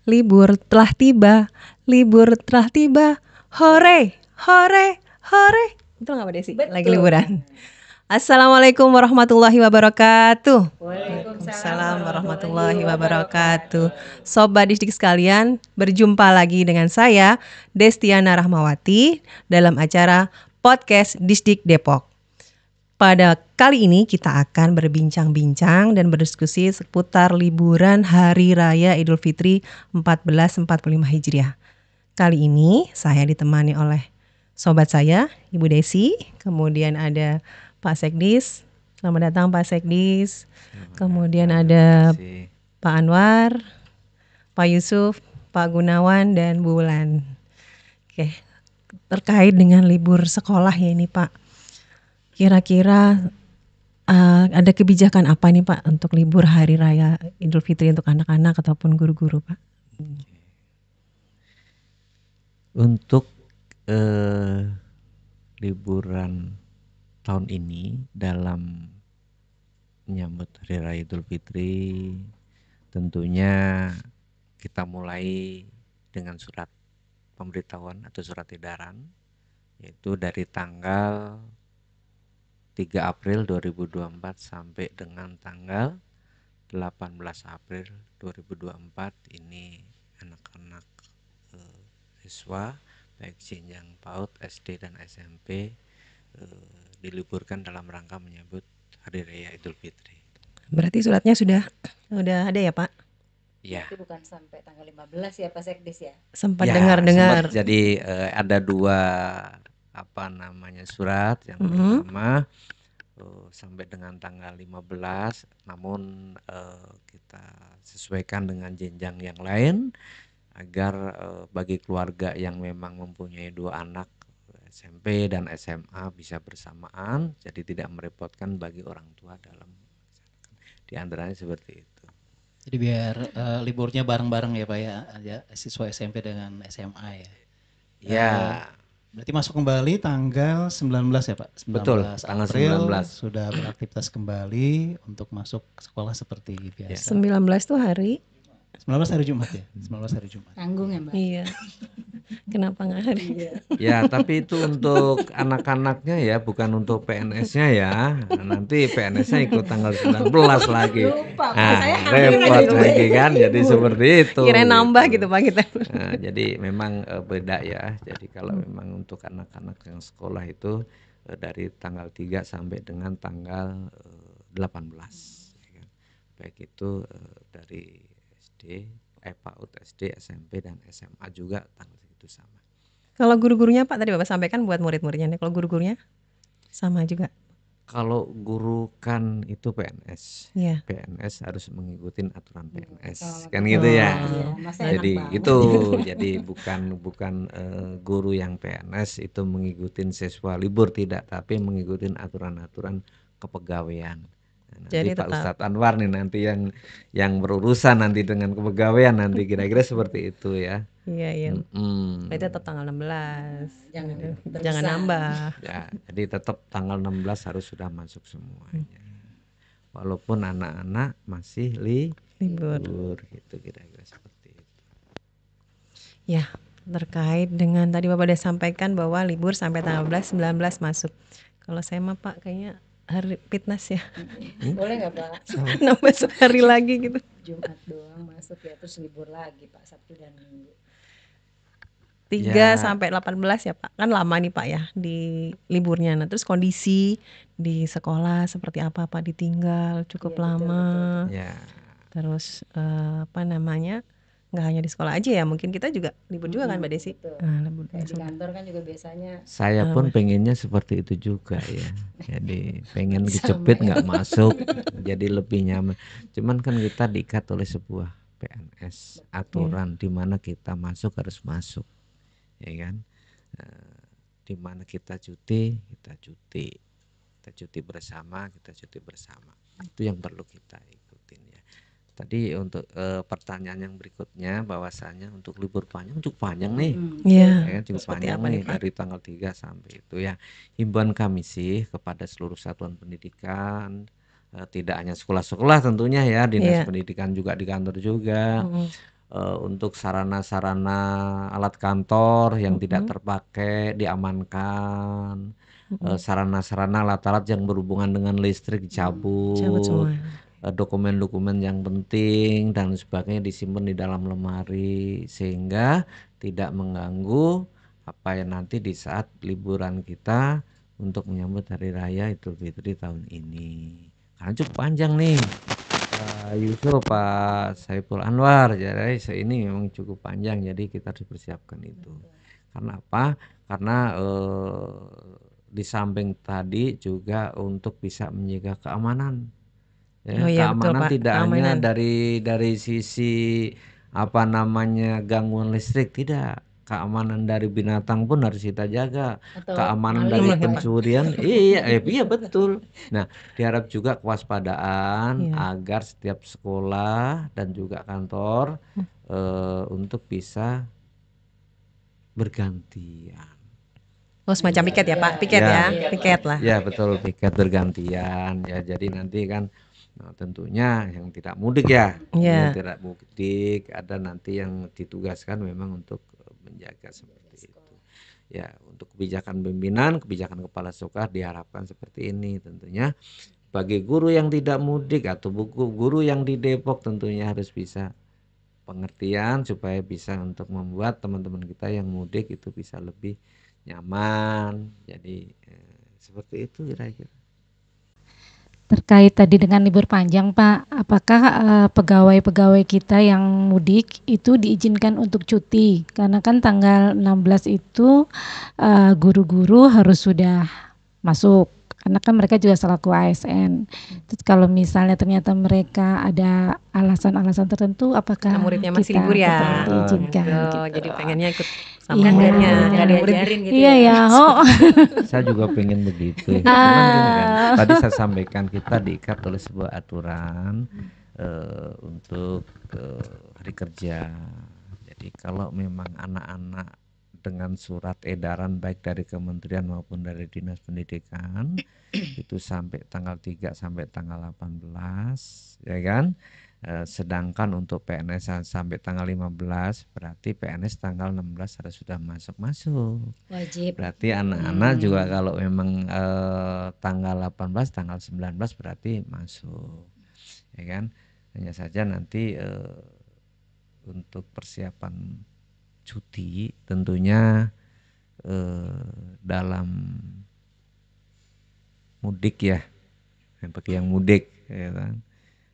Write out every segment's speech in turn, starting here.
libur telah tiba, libur telah tiba, hore, hore, hore. Betul nggak Mbak Desi? Betul. Lagi liburan. Assalamualaikum warahmatullahi wabarakatuh. Waalaikumsalam Warahmatullahi wabarakatuh. Sobat Distrik sekalian, berjumpa lagi dengan saya Destiana Rahmawati dalam acara Podcast Distrik Depok. Pada kali ini kita akan berbincang-bincang dan berdiskusi seputar liburan Hari Raya Idul Fitri 1445 Hijriah. Kali ini saya ditemani oleh sobat saya, Ibu Desi, kemudian ada Pak Sekdis. Selamat datang Pak Sekdis. Kemudian ada Pak Anwar, Pak Yusuf, Pak Gunawan, dan Bu Wulan. Oke, terkait dengan libur sekolah ya ini Pak. Kira-kira ada kebijakan apa nih Pak untuk libur Hari Raya Idul Fitri untuk anak-anak ataupun guru-guru Pak? Untuk liburan tahun ini dalam menyambut Hari Raya Idul Fitri, tentunya kita mulai dengan surat pemberitahuan atau surat edaran, yaitu dari tanggal 3 April 2024 sampai dengan tanggal 18 April 2024 ini anak-anak siswa baik jenjang PAUD, SD dan SMP diliburkan dalam rangka menyambut Hari Raya Idul Fitri. Berarti suratnya sudah ada ya Pak? Ya. Itu bukan sampai tanggal 15 ya Pak Sekdis ya? Sempat Ya, dengar-dengar. Jadi ada dua surat. Yang pertama sampai dengan tanggal 15, namun kita sesuaikan dengan jenjang yang lain agar bagi keluarga yang memang mempunyai 2 anak SMP dan SMA bisa bersamaan, jadi tidak merepotkan bagi orang tua dalam di antaranya seperti itu. Jadi biar liburnya bareng-bareng ya Pak ya, siswa SMP dengan SMA ya. Ya. Berarti masuk kembali tanggal 19 ya Pak? 19 Betul, tanggal April 19. Sudah beraktivitas kembali untuk masuk sekolah seperti biasa. 19 tuh hari? 19 hari Jumat ya? 19 hari Jumat. Tanggung ya Mbak? Iya. Kenapa nggak hari? Ya, tapi itu untuk anak-anaknya ya, bukan untuk PNS-nya ya. Nanti PNS-nya ikut tanggal 19 lagi. Lupa, Nah, saya repot lagi kan, jadi seperti itu. Kira nambah gitu Pak kita. Nah, jadi memang beda ya. Jadi kalau memang untuk anak-anak yang sekolah itu dari tanggal 3 sampai dengan tanggal 18. Ya kan. Baik itu dari SD, PAUD, SD, SMP dan SMA juga tanggal itu sama. Kalau guru-gurunya Pak tadi Bapak sampaikan buat murid-muridnya nih. Kalau guru-gurunya sama juga. Kalau guru kan itu PNS, Iya. PNS harus mengikuti aturan PNS, kan gitu ya. Jadi itu, jadi bukan guru yang PNS itu mengikuti siswa libur, tidak, tapi mengikuti aturan-aturan kepegawaian. Nanti Jadi Pak tetap Ustadz Anwar nih nanti yang berurusan nanti dengan kepegawaian nanti kira-kira seperti itu ya. Iya. Berarti tetap tanggal 16. Jangan nambah. Ya, jadi tetap tanggal 16 harus sudah masuk semuanya. Walaupun anak-anak masih libur gitu, kira-kira seperti itu. Ya, terkait dengan tadi Bapak udah sampaikan bahwa libur sampai tanggal 19 masuk. Kalau saya mah Pak kayaknya hari fitness ya. Boleh nggak Pak? Nambah sehari lagi gitu. Jumat doang masuk ya, terus libur lagi Pak, Sabtu dan Minggu. 3 Ya. sampai 18 ya Pak. Kan lama nih Pak ya di liburnya. Nah, terus kondisi di sekolah seperti apa Pak, ditinggal cukup Iya, betul, lama. Ya. Terus nggak hanya di sekolah aja ya, mungkin kita juga libur juga kan Mbak Desi. Betul. Libur Kayak di kantor kan juga biasanya Saya pun pengennya seperti itu juga ya. Jadi pengen kejepit nggak masuk, jadi lebih nyaman. Cuman kan kita diikat oleh sebuah PNS, aturan di mana kita masuk harus masuk, ya kan? Di mana kita cuti bersama, Itu yang perlu kita ikutin ya. Tadi untuk pertanyaan yang berikutnya, bahwasanya untuk libur panjang cukup panjang nih. Iya. Cukup Seperti panjang apa nih nih, Pak? dari tanggal 3 sampai itu ya. Himbauan kami sih kepada seluruh satuan pendidikan, tidak hanya sekolah-sekolah tentunya ya, dinas Iya. pendidikan juga di kantor juga, untuk sarana-sarana alat kantor yang tidak terpakai diamankan, sarana-sarana alat-alat yang berhubungan dengan listrik Cabut dicabut, semua. dokumen-dokumen yang penting dan sebagainya disimpan di dalam lemari sehingga tidak mengganggu apa yang nanti di saat liburan kita untuk menyambut Hari Raya Idul Fitri tahun ini. Karena cukup panjang nih. Pak Yusuf, Pak Saiful Anwar, jadi ini memang cukup panjang, jadi kita harus persiapkan itu. Karena apa? Karena di samping tadi juga untuk bisa menjaga keamanan. Ya, Oh iya betul keamanan Pak, tidak hanya keamanan. dari sisi apa namanya gangguan listrik, tidak. Keamanan dari binatang pun harus kita jaga. Atau Keamanan maling dari ya, Pak? pencurian, iya betul. Nah, diharap juga kewaspadaan Iya. agar setiap sekolah dan juga kantor untuk bisa bergantian. Oh semacam piket ya Pak, piket Ya. ya, piket lah. Ya betul, piket bergantian ya. Jadi nanti kan tentunya yang tidak mudik ya, Iya. yang tidak mudik ada nanti yang ditugaskan memang untuk menjaga seperti itu. Ya, untuk kebijakan pimpinan, kebijakan kepala sekolah diharapkan seperti ini tentunya. Bagi guru yang tidak mudik atau guru yang di Depok tentunya harus bisa pengertian supaya bisa untuk membuat teman-teman kita yang mudik itu bisa lebih nyaman. Jadi seperti itu kira-kira. Terkait tadi dengan libur panjang Pak, apakah pegawai-pegawai kita yang mudik itu diizinkan untuk cuti? Karena kan tanggal 16 itu guru-guru harus sudah masuk. Karena kan mereka juga selaku ASN. Terus kalau misalnya ternyata mereka ada alasan-alasan tertentu, apakah Karena muridnya masih kita libur ya. tetap diizinkan? Oh, gitu. jadi pengennya ikut sama Iya. muridnya. Nggak Nggak ada murid. diajarin gitu Iya ya, oh. Saya juga pengen begitu. Cuman gini kan, tadi saya sampaikan kita diikat oleh sebuah aturan untuk hari kerja. Jadi kalau memang anak-anak dengan surat edaran baik dari kementerian maupun dari dinas pendidikan itu sampai tanggal 3 sampai tanggal 18 ya kan. Sedangkan untuk PNS sampai tanggal 15 berarti PNS tanggal 16 harus sudah masuk. Wajib. Berarti anak-anak juga kalau memang tanggal 18 tanggal 19 berarti masuk. Ya kan? Hanya saja nanti untuk persiapan cuti tentunya dalam mudik ya, bagi yang mudik ya kan.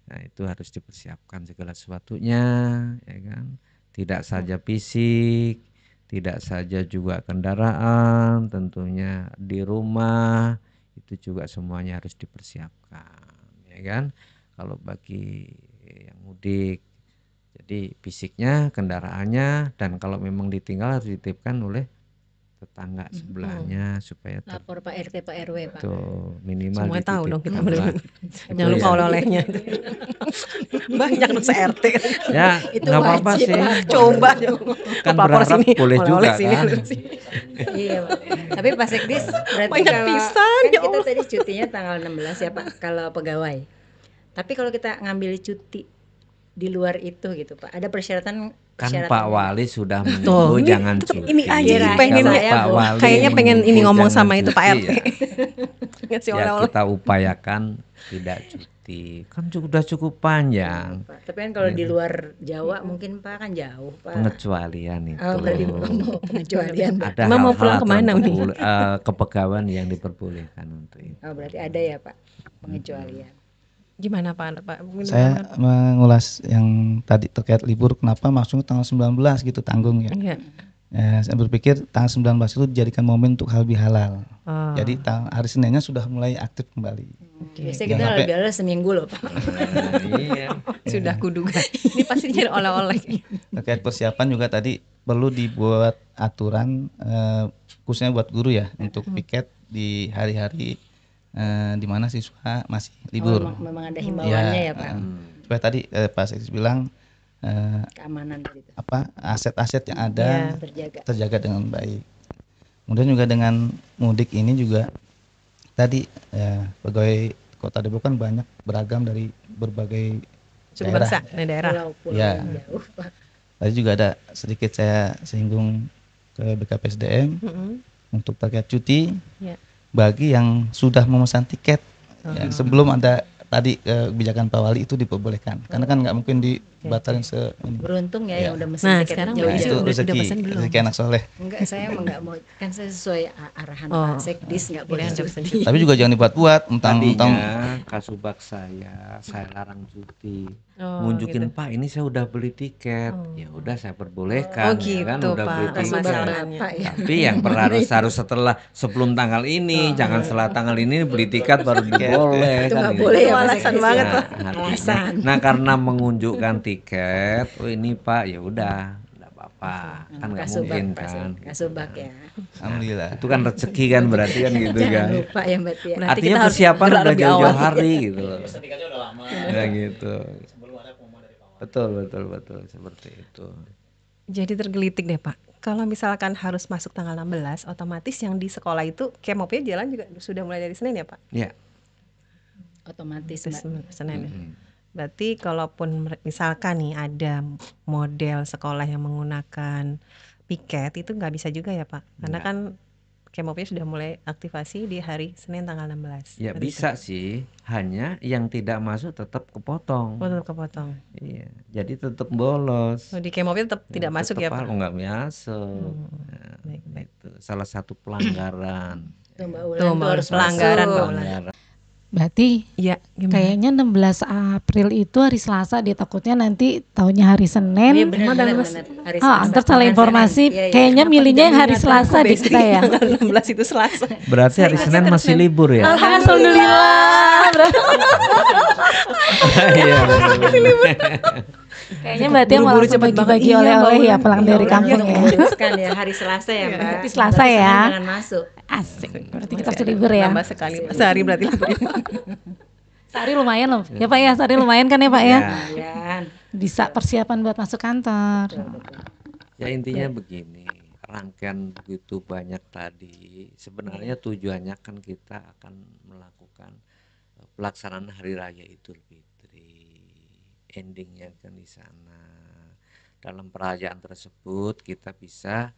Nah itu harus dipersiapkan segala sesuatunya ya kan. Tidak saja fisik, tidak saja juga kendaraan, tentunya di rumah itu juga semuanya harus dipersiapkan ya kan. Kalau bagi yang mudik, jadi fisiknya, kendaraannya, dan kalau memang ditinggal harus dititipkan oleh tetangga sebelahnya supaya Lapor Pak RT, Pak RW Pak. tuh minimal Semua tahu dong kita dititipkan lah. Jangan lupa ya. oleh-olehnya. Banyak dong se-RT. Ya Itu nggak apa-apa wajib, sih. Pak. Coba Kan lapor berharap sini, boleh oleh-oleh juga sini, kan. oleh sini. Iya Pak. Tapi Pak Sekdis berarti Banyak kalau pisan, kan ya kita Allah. tadi cutinya tanggal 16 ya Pak kalau pegawai. Tapi kalau kita ngambil cuti di luar itu gitu Pak, ada persyaratan Kan Pak persyaratannya. Wali sudah Tuh, menyuruh ini- jangan tuh, cuti. ini aja Kirain pengen saya Kalau Pak boleh. Wali Kayaknya pengen ini menyuruh ngomong jangan sama itu Pak cuti, RT. Ngasih Ya oleh-oleh. kita upayakan tidak cuti. Kan sudah cukup panjang. Pak. Tapi kan kalau di luar Jawa mungkin Pak kan jauh Pak. Pengecualian itu. Oh, berarti mau pengecualian. Ada Emang mau hal-hal pulang aturan kemana nih? kepegawaian yang diperbolehkan untuk itu. Oh, berarti ada ya Pak pengecualian. Gimana Pak? Saya mengulas yang tadi terkait libur, kenapa maksudnya tanggal 19 gitu tanggung ya. Iya. Saya berpikir tanggal 19 itu dijadikan momen untuk halal bihalal. Oh. Jadi hari Seninnya sudah mulai aktif kembali. Biasanya Jangan kita sampai- lebih seminggu loh Pak. Iya. Sudah kuduga. Ini pasti cari oleh-oleh. Terkait persiapan juga tadi perlu dibuat aturan khususnya buat guru ya untuk piket di hari-hari di mana siswa masih libur. Oh, memang ada himbauannya ya Pak. Supaya tadi Pak Sekdes bilang Keamanan tadi itu aset-aset yang ada Iya. terjaga. terjaga dengan baik. Kemudian juga dengan mudik ini juga tadi pegawai Kota Depok kan banyak beragam dari berbagai Suku daerah. bangsa, daerah. Pulau-pulau Ya. yang jauh Pak. Tadi juga ada sedikit saya singgung ke BKPSDM untuk terkait cuti Ya. bagi yang sudah memesan tiket. Ya, Oh. sebelum ada tadi kebijakan Pak Wali itu diperbolehkan, karena kan nggak mungkin dibatalin ini. Beruntung ya Ya. yang udah mesen Nah, tiket sekarang Nah, berarti itu udah rezeki, pesan belum? rezeki anak soleh. Enggak, saya emang nggak mau, kan saya sesuai arahan Oh. Pak Sekdis nggak boleh Kirain udah pesan cuti. Tapi juga jangan dibuat-buat, mentang-mentang Tadinya kasubag saya larang cuti. Oh, Nunjukin gitu. Pak, ini saya udah beli tiket. Oh. Ya udah saya perbolehkan, Oh, ya kan gitu, udah beli Pak. tiket. Kasubag Masalahnya. Bapak ya. Tapi yang harus setelah sebelum tanggal ini, jangan setelah tanggal ini beli tiket baru boleh Itu kan nggak gitu. boleh ya Itu Pak alasan Sekdis banget, ya. Pak. Alasan. Nah, karena mengunjukkan tiket, oh ini Pak, ya udah, enggak apa-apa. Kan nggak Kasubag mungkin Pak kan. Kasubag ya. alhamdulillah. Itu kan rezeki kan berarti kan gitu Jangan kan. lupa ya berarti ya. Berarti Artinya kita harus persiapan gerak udah lebih jauh-jauh awal. hari gitu. Sertifikatnya udah lama. Ya gitu. Sebelum ada pengumuman dari Pak Wali. Betul seperti itu. Jadi tergelitik deh Pak. Kalau misalkan harus masuk tanggal 16, otomatis yang di sekolah itu kemopnya jalan juga sudah mulai dari Senin ya Pak? Ya. Otomatis Terus Mbak. Senin ya. Mm. Berarti kalaupun misalkan nih ada model sekolah yang menggunakan piket itu nggak bisa juga ya Pak? Karena Nggak. kan kemopnya sudah mulai aktivasi di hari Senin tanggal 16. Ya Berarti bisa sih, hanya yang tidak masuk tetap kepotong. itu. Oh, tetap kepotong. Iya, jadi tetap bolos. Oh, di kemopnya tetap tidak masuk ya Pak? Oh nggak masuk. Baik. Itu salah satu pelanggaran. Tuh Mbak Ulan Tuh, tuh Mbak harus Ulan. Pelanggaran, masuk. Mbak Ulan. Pelanggaran. Berarti Iya, gimana? kayaknya 16 April itu hari Selasa dia takutnya nanti taunya hari Iya Senin. benar. Hari Ah, Selasa. ntar salah Bukan informasi. Senin. Iya, iya. Kayaknya milihnya yang hari Selasa deh kita ya. Tanggal 16 itu Selasa. Berarti hari Senin masih libur ya? Alhamdulillah. Iya. Kayaknya berarti yang mau Buru-buru langsung cepet banget. bagi-bagi Iya, oleh-oleh Mbak ya Ulan. pulang Iya, dari Ulan, kampung iya, ya. Memutuskan ya hari Selasa ya Mbak. Berarti Selasa Senin ya. Jangan masuk. Asik. Berarti kita Masih harus ada libur ya. Nambah sekali, sehari berarti libur. Sehari lumayan loh. Ya Pak ya, sehari lumayan kan ya Pak ya. Ya. Kemudian Bisa persiapan buat masuk kantor. Ya intinya begini, rangkaian begitu banyak tadi, sebenarnya tujuannya kan kita akan melakukan pelaksanaan Hari Raya Idul Fitri, endingnya kan di sana. Dalam perayaan tersebut kita bisa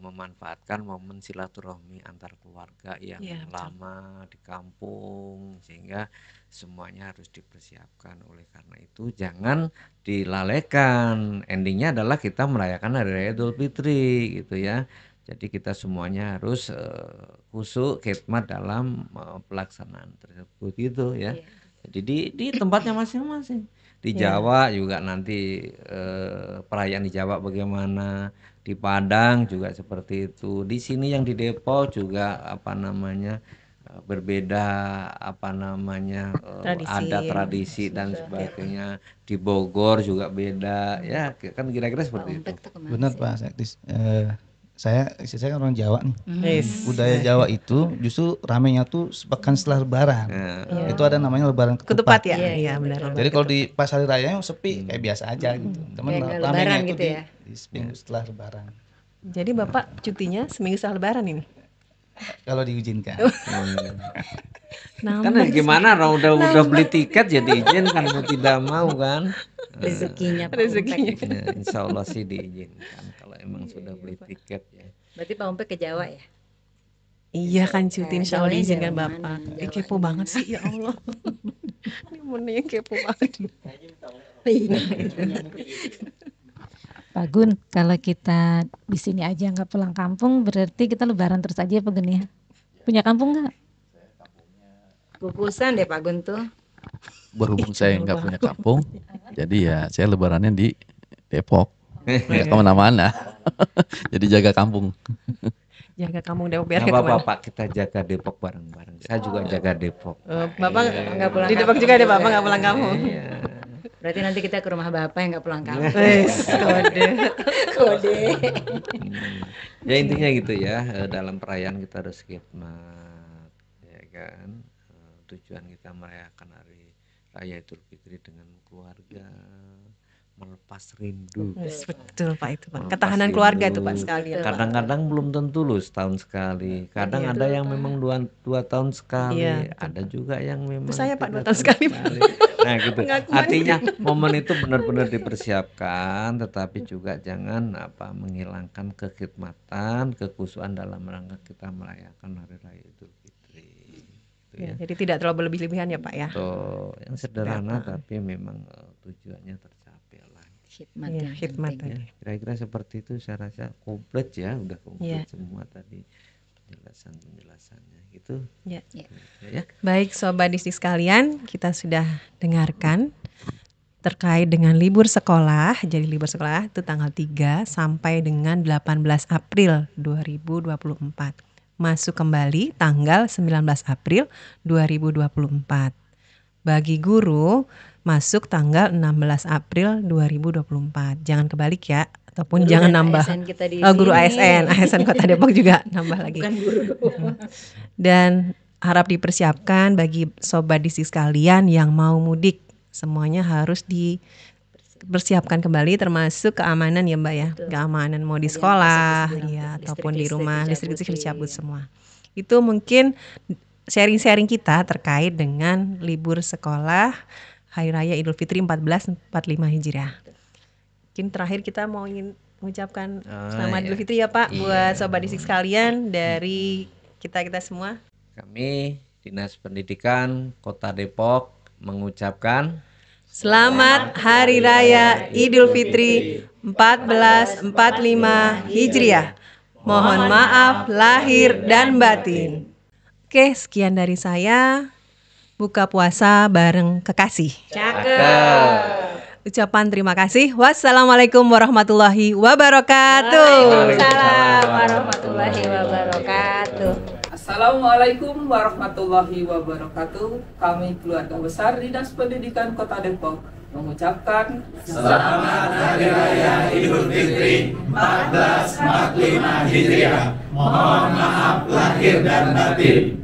memanfaatkan momen silaturahmi antar keluarga yang Iya, betul. lama di kampung, sehingga semuanya harus dipersiapkan. Oleh karena itu jangan dilalaikan, endingnya adalah kita merayakan Hari Raya Idul Fitri gitu ya. Jadi kita semuanya harus khusyuk khidmat dalam pelaksanaan tersebut gitu ya. Jadi di tempatnya masing-masing. Di Iya. Jawa juga nanti perayaan di Jawa bagaimana, di Padang juga seperti itu. Di sini yang di Depok juga apa namanya berbeda apa namanya Tradisi. adat tradisi dan sebagainya. Di Bogor juga beda ya kan kira-kira seperti itu. Umpet tuh kemana Benar sih? Pak Sekdis. Istri saya kan orang Jawa nih. Yes. Budaya Jawa itu justru ramenya tuh sepekan setelah Lebaran. Nah, Itu ada namanya Lebaran Ketupat ketupat. ya? Iya, benar. Jadi kalau di pas hari raya sepi kayak biasa aja gitu. Temen Kayak nggak ramenya Lebaran itu gitu ya? di seminggu setelah Lebaran. Jadi Bapak cutinya seminggu setelah Lebaran ini? Kalau diizinkan. kan gimana orang udah beli tiket jadi izin kan mau tidak mau kan. Rezekinya Pak Rezekinya. Umpet. Ya, insya Allah sih diizinkan kalau emang sudah beli tiket ya. Berarti Pak Umpet ke Jawa ya? Iya kan cuti insya Allah Jawanya diizinkan Jawa Bapak. mana? Ih, Jawa kepo mana? banget sih ya Allah. Ini monenya kepo banget. Iya. Pak Gun, kalau kita di sini aja nggak pulang kampung, berarti kita Lebaran terus aja ya Pak Gun ya? Punya kampung nggak? Kukusan deh Pak Gun tuh. Berhubung saya nggak punya kampung, jadi ya saya lebarannya di Depok, nggak kemana-mana. Jadi jaga kampung. Jaga kampung Depok biar Nggak nggak apa-apa kemana. Pak, kita jaga Depok bareng-bareng. Saya juga jaga Depok. Bapak Nggak pulang di Depok kampung juga ada Bapak juga. nggak pulang kampung. Iya. Berarti nanti kita ke rumah Bapak yang nggak pulang kampung. Wes, kode. Kode. Ya intinya gitu ya, dalam perayaan kita harus khidmat, ya kan. Tujuan kita merayakan Hari Raya Idul Fitri dengan keluarga, melepas rindu. Yes, betul Pak itu Pak. Melepas Ketahanan keluarga rindu. tuh Pak sekalian. Kadang-kadang belum tentu loh setahun sekali. Kadang Iya. ada yang memang dua tahun sekali. Iya, betul, Ada juga yang memang Itu saya Pak 2 3 tahun sekali. Nah gitu. Artinya momen itu benar-benar dipersiapkan, tetapi juga jangan menghilangkan kekhidmatan, kekhusyuan dalam rangka kita merayakan Hari Raya Idul Fitri. Gitu ya. Jadi tidak terlalu berlebih-lebihan ya Pak ya. Tuh, yang sederhana tapi memang tujuannya tercapai lah. Khidmat Iya, yang khidmat penting. tadi. Ya, kira-kira seperti itu saya rasa komplit ya, udah komplit semua tadi penjelasannya gitu. Ya. Ya. Baik Sobat Distrik sekalian, kita sudah dengarkan terkait dengan libur sekolah. Jadi libur sekolah itu tanggal 3 sampai dengan 18 April 2024. Masuk kembali tanggal 19 April 2024. Bagi guru masuk tanggal 16 April 2024. Jangan kebalik ya, ataupun Guru jangan dan nambah. ASN kita di Guru sini. ASN Kota Depok juga nambah lagi. Bukan guru doang. Dan harap dipersiapkan bagi sobat distrik sekalian yang mau mudik, semuanya harus dipersiapkan kembali, termasuk keamanan ya Mbak ya. Betul. Keamanan mau di Tadi yang sekolah Pak Sekis bilang ya tuh, ataupun di listrik-listrik rumah, dicabutin. listrik-listrik dicabut semua. Itu mungkin sharing-sharing kita terkait dengan libur sekolah Hari Raya Idul Fitri 1445 Hijriah. Mungkin terakhir kita mau ingin mengucapkan selamat Idul Fitri ya Pak buat sobat distrik sekalian dari kita semua. Kami Dinas Pendidikan Kota Depok mengucapkan Selamat Hari Raya Idul Fitri 1445 Hijriah. Mohon maaf lahir dan batin. Oke, sekian dari saya. Buka puasa bareng kekasih. Cakep. Ucapan terima kasih. Wassalamualaikum warahmatullahi wabarakatuh. Waalaikumsalam warahmatullahi wabarakatuh. Assalamualaikum warahmatullahi wabarakatuh. Kami keluarga besar Dinas Pendidikan Kota Depok mengucapkan Selamat Hari Raya Idul Fitri 1445 Hijriah. Mohon maaf lahir dan batin.